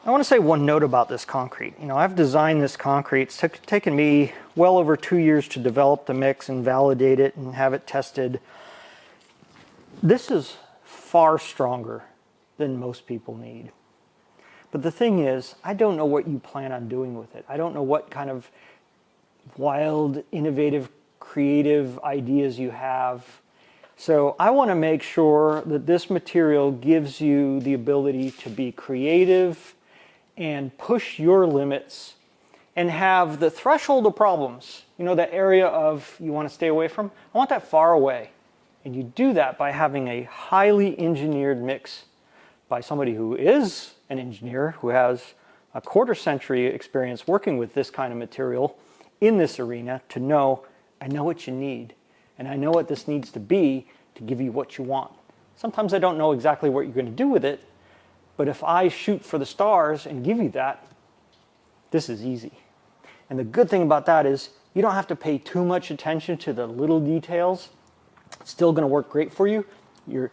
I want to say one note about this concrete. You know, I've designed this concrete. It's taken me well over 2 years to develop the mix and validate it and have it tested. This is far stronger than most people need. But the thing is, I don't know what you plan on doing with it. I don't know what kind of wild, innovative, creative ideas you have. So I want to make sure that this material gives you the ability to be creative and push your limits and have the threshold of problems, you know, that area of you want to stay away from, I want that far away. And you do that by having a highly engineered mix by somebody who is an engineer, who has a quarter-century experience working with this kind of material in this arena to know, I know what you need, and I know what this needs to be to give you what you want. Sometimes I don't know exactly what you're going to do with it, but if I shoot for the stars and give you that, this is easy. And the good thing about that is you don't have to pay too much attention to the little details. It's still going to work great for you. You're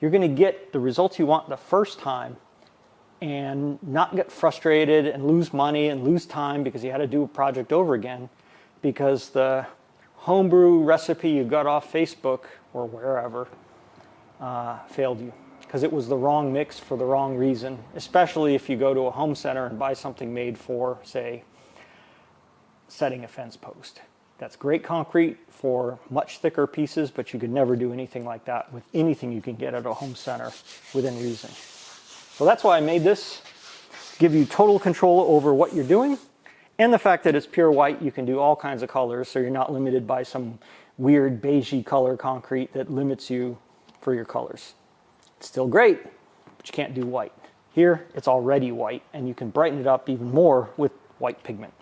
going to get the results you want the first time and not get frustrated and lose money and lose time because you had to do a project over again because the homebrew recipe you got off Facebook or wherever failed you because it was the wrong mix for the wrong reason, especially if you go to a home center and buy something made for, say, setting a fence post. That's great concrete for much thicker pieces, but you could never do anything like that with anything you can get at a home center within reason. So that's why I made this, give you total control over what you're doing, and the fact that it's pure white, you can do all kinds of colors, so you're not limited by some weird beigey color concrete that limits you for your colors. It's still great, but you can't do white. Here, it's already white, and you can brighten it up even more with white pigment.